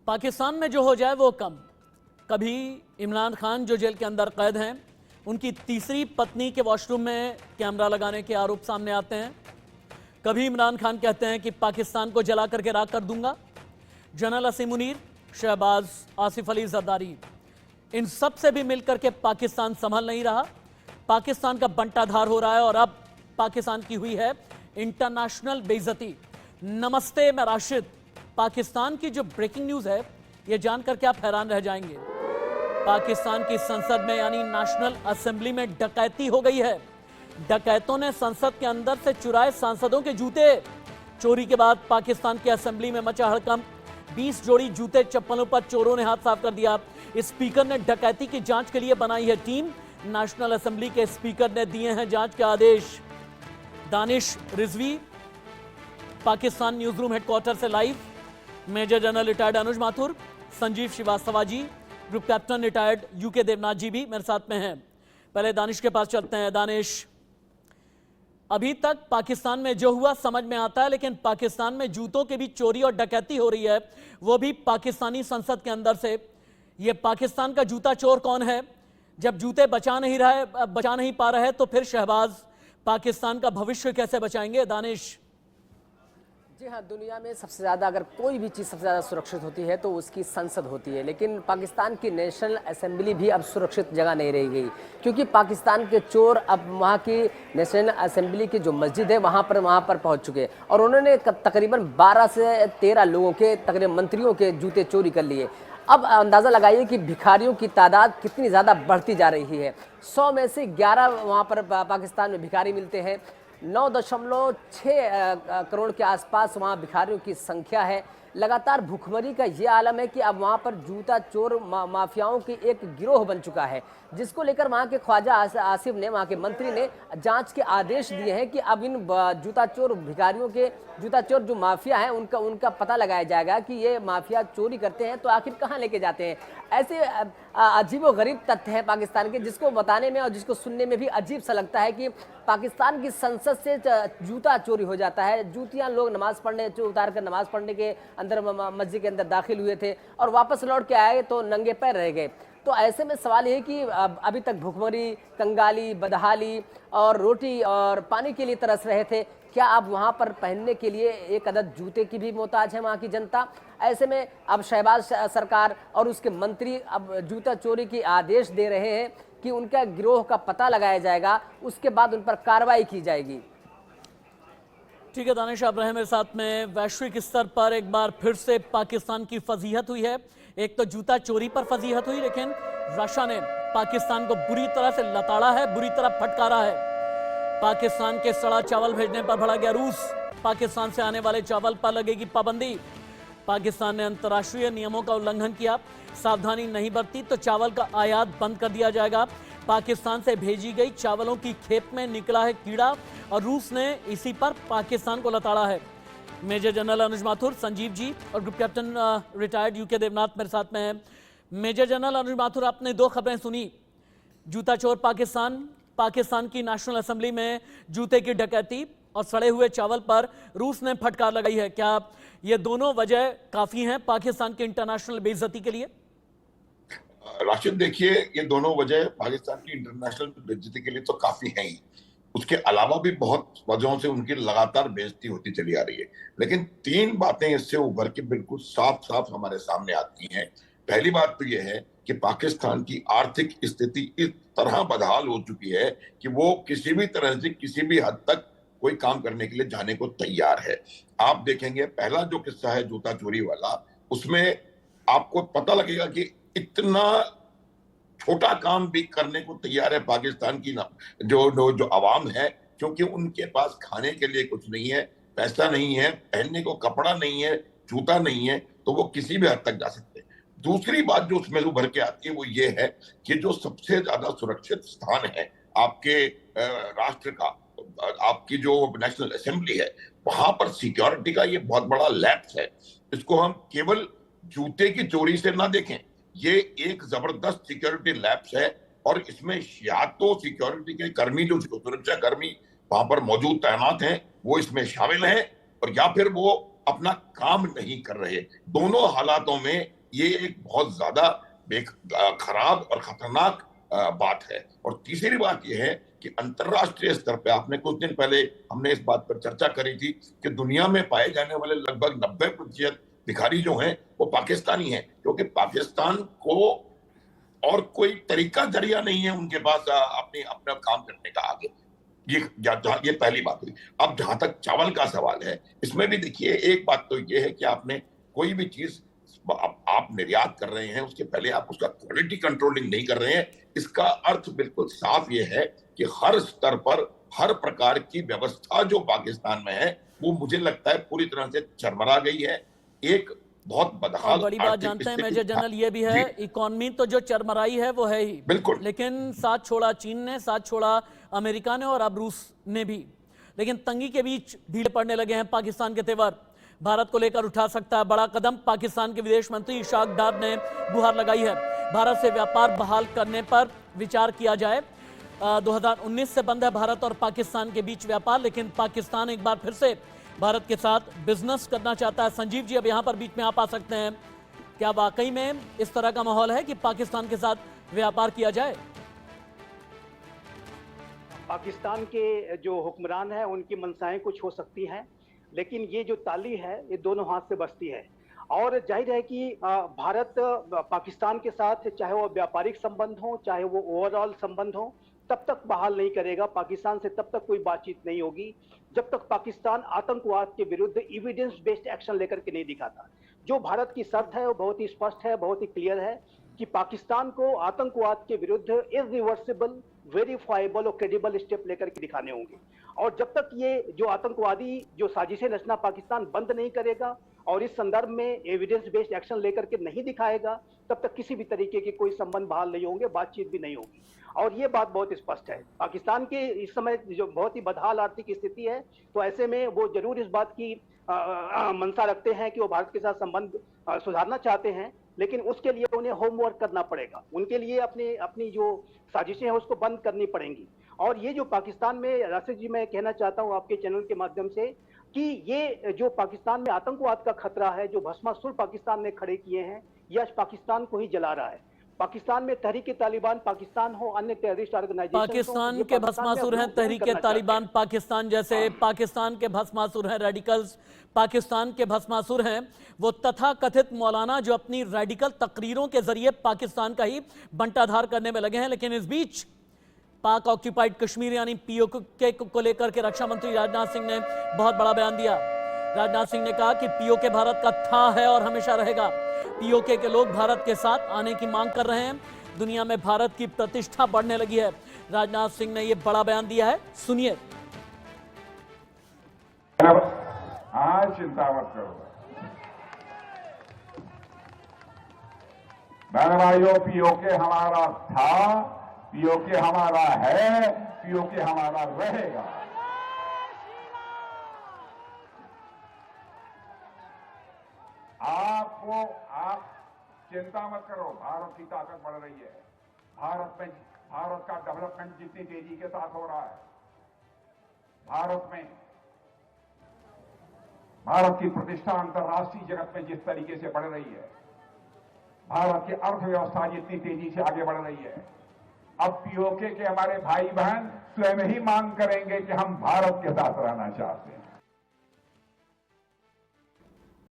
पाकिस्तान में जो हो जाए वो कम। कभी इमरान खान जो जेल के अंदर कैद हैं, उनकी तीसरी पत्नी के वॉशरूम में कैमरा लगाने के आरोप सामने आते हैं। कभी इमरान खान कहते हैं कि पाकिस्तान को जला करके राख कर दूंगा। जनरल असीम मुनीर, शहबाज, आसिफ अली जरदारी, इन सब से भी मिलकर के पाकिस्तान संभल नहीं रहा। पाकिस्तान का बंटाधार हो रहा है और अब पाकिस्तान की हुई है इंटरनेशनल बेइज्जती। नमस्ते, मैं राशिद। पाकिस्तान की जो ब्रेकिंग न्यूज है, यह जानकर के आप हैरान रह जाएंगे। पाकिस्तान की संसद में यानी नेशनल असेंबली में डकैती हो गई है। डकैतों ने संसद के अंदर से चुराए सांसदों के जूते। चोरी के बाद पाकिस्तान की असेंबली में मचा हड़कंप। 20 जोड़ी जूते चप्पलों पर चोरों ने हाथ साफ कर दिया। स्पीकर ने डकैती की जांच के लिए बनाई है टीम। नेशनल असेंबली के स्पीकर ने दिए हैं जांच के आदेश। Danish Rizvi, Pakistan news room headquarter से लाइव। Major general retired Anuj Mathur, Sanjeev Srivastava ji, group captain retired UK Devnath ji भी मेरे साथ में हैं। पहले दानिश के पास चलते हैं। दानिश, अभी तक पाकिस्तान में जो हुआ समझ में आता है, लेकिन पाकिस्तान में जूतों की भी चोरी और डकैती हो रही है, वो भी पाकिस्तानी संसद के अंदर से। ये पाकिस्तान का जूता चोर कौन है? जब जूते बचा नहीं पा रहे तो फिर शहबाज पाकिस्तान का भविष्य कैसे बचाएंगे? दानिश जी हाँ, दुनिया में सबसे ज़्यादा अगर कोई भी चीज़ सबसे ज़्यादा सुरक्षित होती है तो उसकी संसद होती है, लेकिन पाकिस्तान की नेशनल असेंबली भी अब सुरक्षित जगह नहीं रह गई, क्योंकि पाकिस्तान के चोर अब वहाँ की नेशनल असेंबली की जो मस्जिद है वहाँ पर पहुँच चुके हैं और उन्होंने तकरीबन 12 से 13 लोगों के, तकरीबन मंत्रियों के जूते चोरी कर लिए। अब अंदाज़ा लगाइए कि भिखारियों की तादाद कितनी ज़्यादा बढ़ती जा रही है। 100 में से 11 वहाँ पर पाकिस्तान में भिखारी मिलते हैं। 9.6 करोड़ के आसपास वहाँ भिखारियों की संख्या है। लगातार भूखमरी का ये आलम है कि अब वहाँ पर जूता चोर माफियाओं की एक गिरोह बन चुका है, जिसको लेकर वहाँ के ख्वाजा आसिफ ने, वहाँ के मंत्री ने जांच के आदेश दिए हैं कि अब इन जूता चोर भिखारियों के, जूता चोर जो माफिया हैं उनका पता लगाया जाएगा कि ये माफिया चोरी करते हैं तो आखिर कहाँ लेके जाते हैं। ऐसे अजीबोगरीब तथ्य हैं पाकिस्तान के, जिसको बताने में और जिसको सुनने में भी अजीब सा लगता है कि पाकिस्तान की संसद से जूता चोरी हो जाता है। जूतियाँ लोग नमाज पढ़ने उतार कर नमाज पढ़ने के अंदर मस्जिद के अंदर दाखिल हुए थे और वापस लौट के आए तो नंगे पैर रह गए। तो ऐसे में सवाल ये कि अभी तक भूखमरी, कंगाली, बदहाली और रोटी और पानी के लिए तरस रहे थे, क्या अब वहाँ पर पहनने के लिए एक अदद जूते की भी मोहताज है वहाँ की जनता? ऐसे में अब शहबाज सरकार और उसके मंत्री अब जूता चोरी की आदेश दे रहे हैं कि उनका गिरोह का पता लगाया जाएगा, उसके बाद उन पर कार्रवाई की जाएगी। ठीक है दानिश, आप रहे मेरे साथ में। वैश्विक स्तर पर एक बार फिर से पाकिस्तान की फजीहत हुई है। एक तो जूता चोरी पर फजीहत हुई, लेकिन रशिया ने पाकिस्तान को बुरी तरह से लताड़ा है, बुरी तरह फटकारा है। पाकिस्तान के सड़ा चावल भेजने पर भड़क गया रूस। पाकिस्तान से आने वाले चावल पर लगेगी पाबंदी। पाकिस्तान ने अंतर्राष्ट्रीय नियमों का उल्लंघन किया, सावधानी नहीं बरती तो चावल का आयात बंद कर दिया जाएगा। पाकिस्तान से भेजी गई चावलों की खेप में निकला है कीड़ा और रूस ने इसी पर पाकिस्तान को लताड़ा है। मेजर जनरल अनुज माथुर, संजीव जी और group captain retired UK Devnath मेरे साथ में हैं। मेजर जनरल अनुज माथुर, आपने 2 खबरें सुनी, जूता चोर पाकिस्तान की नेशनल असेंबली में जूते की डकैती और सड़े हुए चावल पर रूस ने फटकार लगाई है। क्या ये दोनों वजह काफी हैं पाकिस्तान की इंटरनेशनल बेइज्जती के लिए? राशिद, देखिए, ये दोनों वजह पाकिस्तान की इंटरनेशनल बेइज्जती के लिए तो काफी हैं ही। उसके अलावा भी बहुत वजहों से उनकी लगातार बेइज्जती होती चली आ रही है, लेकिन 3 बातें इससे उभर के बिल्कुल साफ साफ हमारे सामने आती हैं। पहली बात तो यह है कि पाकिस्तान की आर्थिक स्थिति इस तरह बदहाल हो चुकी है कि वो किसी भी तरह से किसी भी हद तक कोई काम करने के लिए जाने को तैयार है। आप देखेंगे, पहला जो किस्सा है जूता चोरी वाला, उसमें आपको पता लगेगा कि इतना छोटा काम भी करने को तैयार है पाकिस्तान की जो आवाम है, क्योंकि उनके पास खाने के लिए कुछ नहीं है, पैसा नहीं है, पहनने को कपड़ा नहीं है, जूता नहीं है, तो वो किसी भी हद तक जा सकते हैं। दूसरी बात जो उसमें उभर के आती है वो ये है कि जो सबसे ज्यादा सुरक्षित स्थान है आपके राष्ट्र का, आपकी जो नेशनल असेंबली है, वहां पर सिक्योरिटी का ये बहुत बड़ा लैप्स है। इसको हम केवल जूते की चोरी से ना देखें, ये एक जबरदस्त सिक्योरिटी लैप्स है और इसमें या तो सिक्योरिटी के कर्मी, जो सुरक्षा कर्मी वहां पर मौजूद तैनात हैं, वो इसमें शामिल हैं, और या फिर वो अपना काम नहीं कर रहे। दोनों हालातों में ये एक बहुत ज्यादा खराब और खतरनाक बात है। और तीसरी बात यह है कि अंतरराष्ट्रीय स्तर पे आपने कुछ दिन पहले हमने इस बात पर चर्चा करी थी कि दुनिया में पाए जाने वाले लगभग 90% भिखारी जो हैं वो पाकिस्तानी हैं, क्योंकि पाकिस्तान को और कोई तरीका जरिया नहीं है उनके पास अपना काम करने का आगे। ये पहली बात हुई। अब जहां तक चावल का सवाल है, इसमें भी देखिए एक बात तो ये है कि आपने कोई भी चीज आप निर्यात कर रहे हैं उसके पहले आप उसका क्वालिटी कंट्रोलिंग नहीं कर रहे हैं। इसका अर्थ बिल्कुल साफ ये है कि हर स्तर पर हर प्रकार की व्यवस्था जो पाकिस्तान में है वो मुझे लगता है पूरी तरह से चरमरा गई है। एक बहुत बदहाल बड़ी बात जानते हैं मेजर जनरल ये भी है, इकोनॉमी तो जो चरमराई है वो है ही, बिल्कुल, लेकिन साथ छोड़ा चीन ने, साथ छोड़ा अमेरिका ने और अब रूस ने भी। लेकिन तंगी के बीच ढीले पड़ने लगे हैं पाकिस्तान के तेवर। भारत को लेकर उठा सकता है बड़ा कदम। पाकिस्तान के विदेश मंत्री इशाक डार ने गुहार लगाई है, भारत से व्यापार बहाल करने पर विचार किया जाए। 2019 से बंद है भारत और पाकिस्तान के बीच व्यापार, लेकिन पाकिस्तान एक बार फिर से भारत के साथ बिजनेस करना चाहता है। संजीव जी अब यहां पर बीच में आप आ सकते हैं। क्या वाकई में इस तरह का माहौल है कि पाकिस्तान के साथ व्यापार किया जाए? पाकिस्तान के जो हुक्मरान हैं उनकी मंशाएं कुछ हो सकती हैं, लेकिन ये जो ताली है ये दोनों हाथ से बजती है। और जाहिर है कि भारत पाकिस्तान के साथ चाहे वो व्यापारिक संबंध हो चाहे वो ओवरऑल संबंध हो तब तक बहाल नहीं करेगा। पाकिस्तान से तब तक कोई बातचीत नहीं होगी जब तक पाकिस्तान आतंकवाद के विरुद्ध एविडेंस बेस्ड एक्शन लेकर के नहीं दिखाता। जो भारत की शर्त है वो बहुत ही स्पष्ट है, बहुत ही क्लियर है कि पाकिस्तान को आतंकवाद के विरुद्ध इरिवर्सिबल, वेरीफाइबल और क्रेडिबल स्टेप लेकर के दिखाने होंगे। और जब तक ये जो आतंकवादी जो साजिशें रचना पाकिस्तान बंद नहीं करेगा और इस संदर्भ में एविडेंस बेस्ड एक्शन लेकर के नहीं दिखाएगा तब तक किसी भी तरीके के कोई संबंध बहाल नहीं होंगे, बातचीत भी नहीं होगी। और ये बात बहुत स्पष्ट है। पाकिस्तान के इस समय जो बहुत ही बदहाल आर्थिक स्थिति है, तो ऐसे में वो जरूर इस बात की मंशा रखते हैं कि वो भारत के साथ संबंध सुधारना चाहते हैं, लेकिन उसके लिए उन्हें होमवर्क करना पड़ेगा। उनके लिए अपनी जो साजिशें हैं उसको बंद करनी पड़ेंगी। और ये जो पाकिस्तान में, राशिद जी मैं कहना चाहता हूँ आपके चैनल के माध्यम से कि ये जो पाकिस्तान में आतंकवाद का खतरा है, जो भस्मासुर पाकिस्तान ने खड़े किए हैं, यह आज पाकिस्तान को ही जला रहा है। पाकिस्तान में तहरीक तालिबान पाकिस्तान हो, अन्य टेररिस्ट ऑर्गेनाइजेशन, पाकिस्तान के भस्मासुर हैं तहरीक तालिबान पाकिस्तान जैसे, पाकिस्तान के भस्मासुर हैं रेडिकल्स, पाकिस्तान के भस्मासुर हैं वो तथाकथित मौलाना जो अपनी रेडिकल तकरीरों के जरिए पाकिस्तान का ही बंटाधार करने में लगे हैं। लेकिन इस बीच पाक ऑक्यूपाइड कश्मीर यानी पीओके को लेकर के रक्षा मंत्री राजनाथ सिंह ने बहुत बड़ा बयान दिया। राजनाथ सिंह ने कहा कि पीओके भारत का था, है और हमेशा रहेगा। पीओके के लोग भारत के साथ आने की मांग कर रहे हैं। दुनिया में भारत की प्रतिष्ठा बढ़ने लगी है। राजनाथ सिंह ने यह बड़ा बयान दिया है, सुनिए। आज चिंता मत करो बहन भाइयों, पीओके हमारा था, पीओके हमारा है, पीओके हमारा रहेगा। आप चिंता मत करो, भारत की ताकत बढ़ रही है। भारत का डेवलपमेंट जितनी तेजी के साथ हो रहा है, भारत की प्रतिष्ठा अंतर्राष्ट्रीय जगत में जिस तरीके से बढ़ रही है, भारत की अर्थव्यवस्था जितनी तेजी से आगे बढ़ रही है, अब पीओके के हमारे भाई बहन स्वयं ही मांग करेंगे कि हम भारत के साथ रहना चाहते हैं।